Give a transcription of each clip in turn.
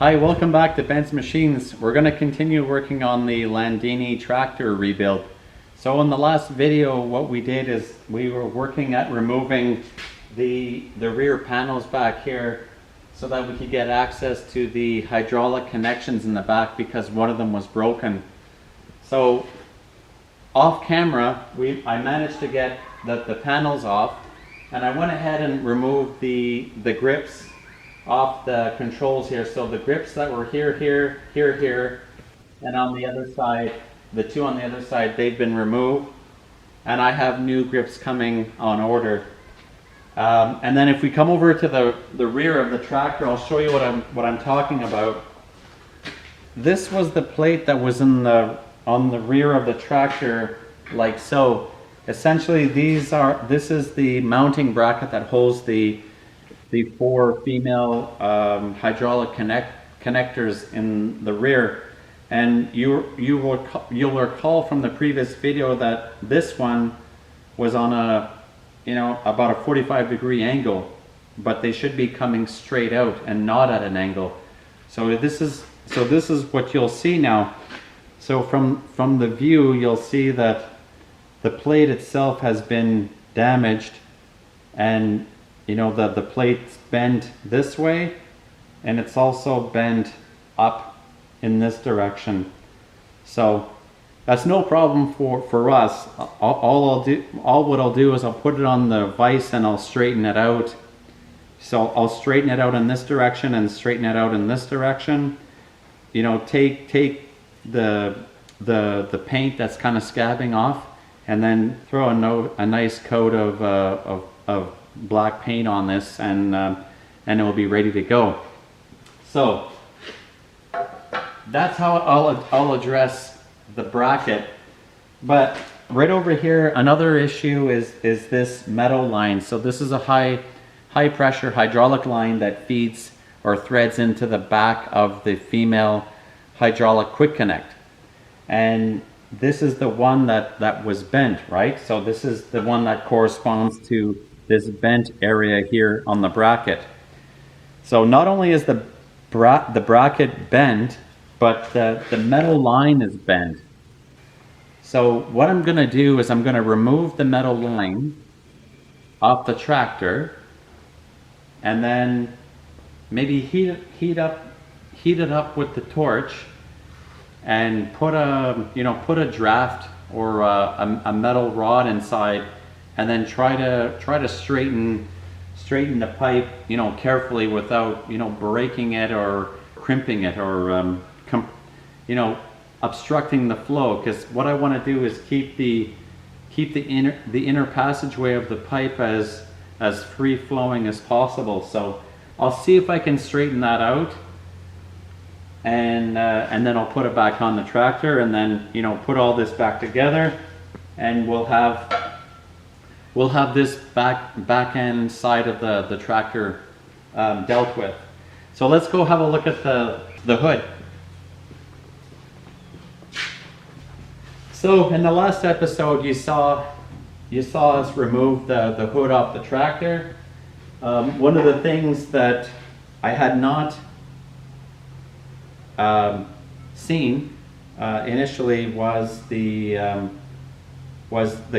Hi, welcome back to Ben's Machines. We're going to continue working on the Landini tractor rebuild. So in the last video, what we did is we were working at removing the rear panels back here so that we could get access to the hydraulic connections in the back because one of them was broken. So off camera, I managed to get the panels off, and I went ahead and removed the grips off the controls here. So the grips that were here, and on the other side, the two on the other side, they've been removed, and I have new grips coming on order. And then if we come over to the rear of the tractor, I'll show you what I'm talking about. This was the plate that was on the rear of the tractor, like so. Essentially, this is the mounting bracket that holds the four female hydraulic connectors in the rear. And you'll recall from the previous video that this one was on about a 45-degree angle, but they should be coming straight out and not at an angle. So this is what you'll see now. So from the view, you'll see that the plate itself has been damaged, and the plate's bent this way, and it's also bent up in this direction. So that's no problem for us. All what I'll do is I'll put it on the vise and I'll straighten it out. So I'll straighten it out in this direction and straighten it out in this direction. Take the paint that's kind of scabbing off, and then throw a nice coat of black paint on this, and it will be ready to go. So that's how I'll address the bracket. But right over here, another issue is this metal line. So this is a high pressure hydraulic line that feeds or threads into the back of the female hydraulic quick connect, and this is the one that was bent, right? So this is the one that corresponds to this bent area here on the bracket. So not only is the bracket bent, but the metal line is bent. So what I'm going to do is I'm going to remove the metal line off the tractor, and then maybe heat it up with the torch, and put a draft or a metal rod inside, and then try to straighten the pipe, carefully, without breaking it or crimping it or obstructing the flow. Because what I want to do is keep the inner passageway of the pipe as free flowing as possible. So I'll see if I can straighten that out, and then I'll put it back on the tractor, and then put all this back together, and we'll have this back end side of the tractor dealt with. So let's go have a look at the hood. So in the last episode, you saw us remove the hood off the tractor. One of the things that I had not seen initially was the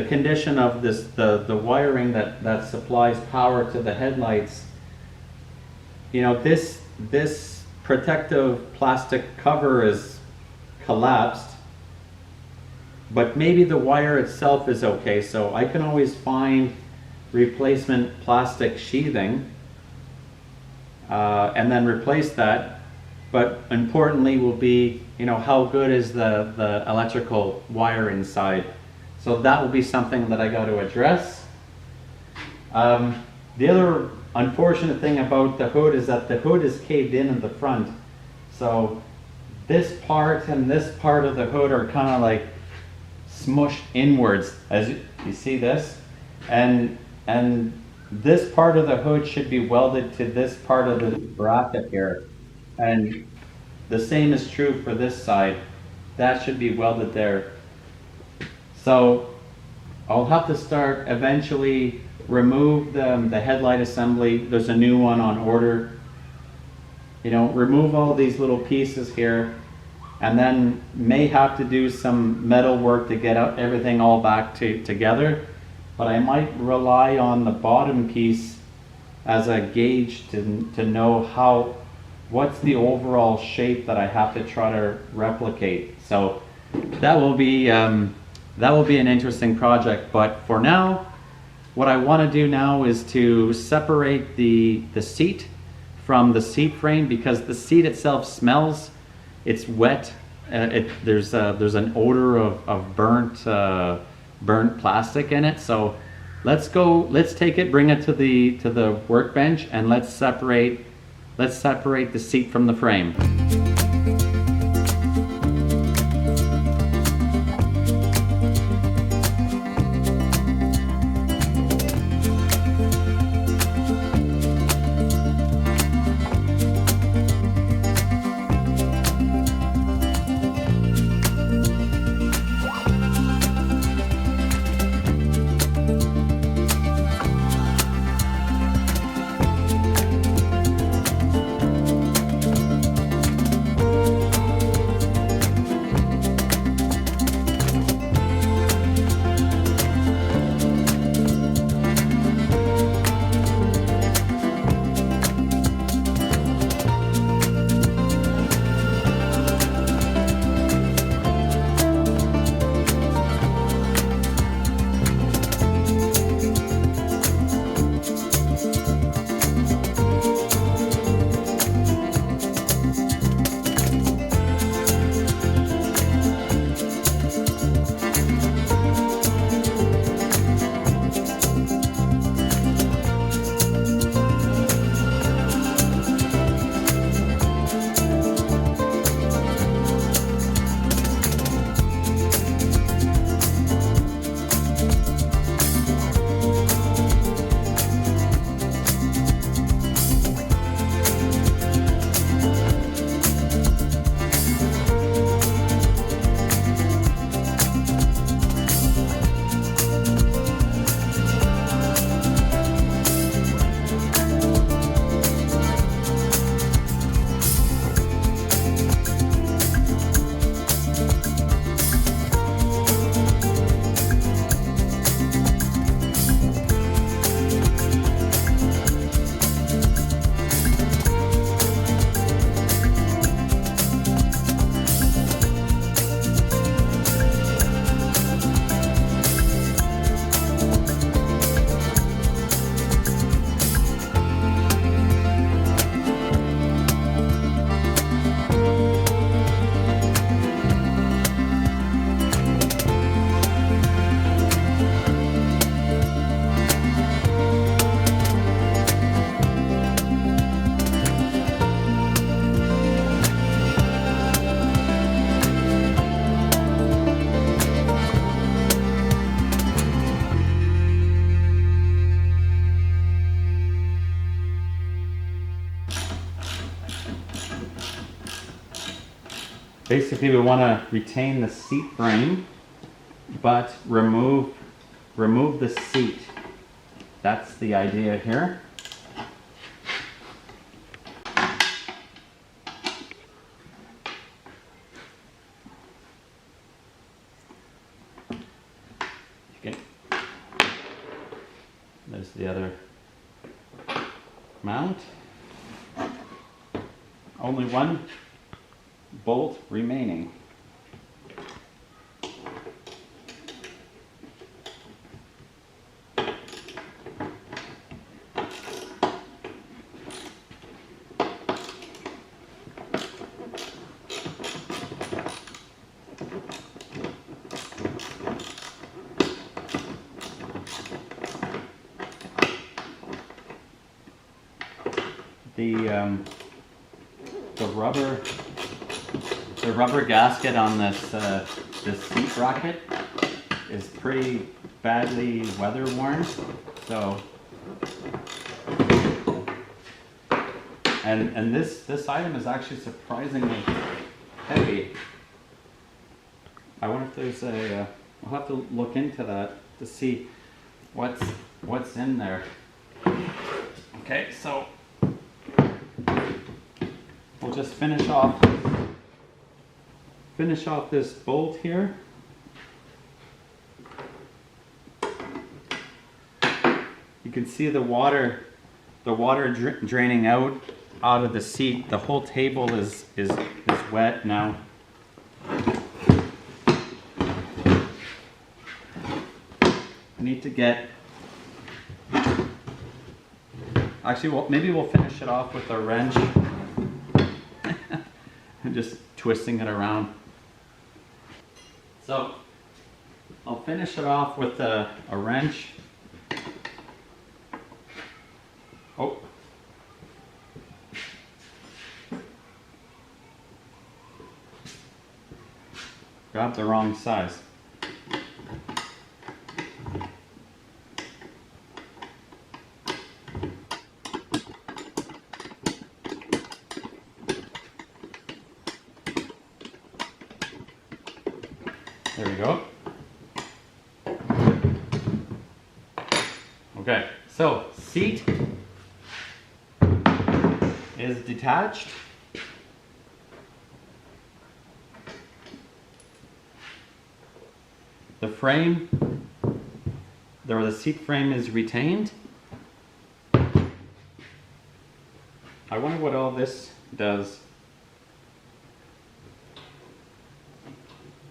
condition of the wiring that supplies power to the headlights. This protective plastic cover is collapsed, but maybe the wire itself is okay. So I can always find replacement plastic sheathing and then replace that. But importantly will be, how good is the electrical wire inside. So that will be something that I got to address. The other unfortunate thing about the hood is that the hood is caved in the front. So this part and this part of the hood are kind of like smushed inwards, as you see this. And this part of the hood should be welded to this part of the bracket here. And the same is true for this side. That should be welded there. So I'll have to start eventually remove the headlight assembly. There's a new one on order. you know, remove all these little pieces here, and then may have to do some metal work to get everything all back together. But I might rely on the bottom piece as a gauge to know what's the overall shape that I have to try to replicate. So that will be an interesting project. But for now, what I want to do now is to separate the seat from the seat frame, because the seat itself smells. It's wet. There's an odor of burnt plastic in it. So let's take it, bring it to the workbench, and let's separate the seat from the frame. Basically, we want to retain the seat frame, but remove the seat. That's the idea here. Okay. There's the other mount. Only one bolt remaining. The rubber gasket on this seat bracket is pretty badly weather worn, so and this item is actually surprisingly heavy. I wonder if there's a I'll have to look into that to see what's in there. Okay, so we'll just finish off this bolt here. You can see the water draining out of the seat. The whole table is wet now. I need to get, actually, well, maybe we'll finish it off with a wrench. And just twisting it around. So I'll finish it off with a wrench. Oh. Grabbed the wrong size. There we go. Okay, so seat is detached. The frame, the seat frame is retained. I wonder what all this does.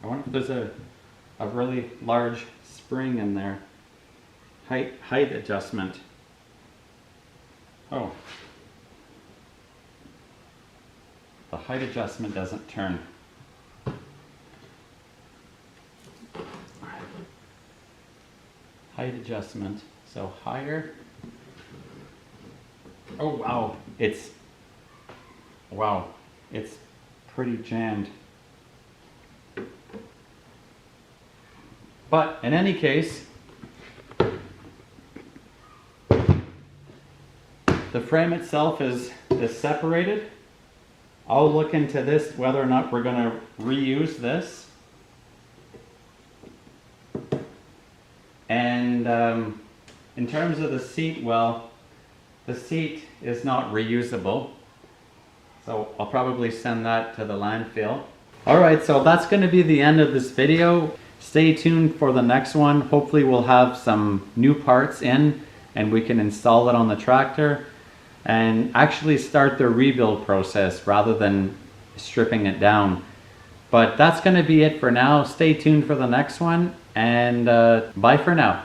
I wonder if there's a really large spring in there. Height adjustment. Oh. The height adjustment doesn't turn. Height adjustment. So higher. Oh wow. It's pretty jammed. But in any case, the frame itself is separated. I'll look into this, whether or not we're going to reuse this. And in terms of the seat, well, the seat is not reusable. So I'll probably send that to the landfill. Alright, so that's going to be the end of this video. Stay tuned for the next one. Hopefully we'll have some new parts in and we can install it on the tractor and actually start the rebuild process rather than stripping it down. But that's going to be it for now. Stay tuned for the next one, and bye for now.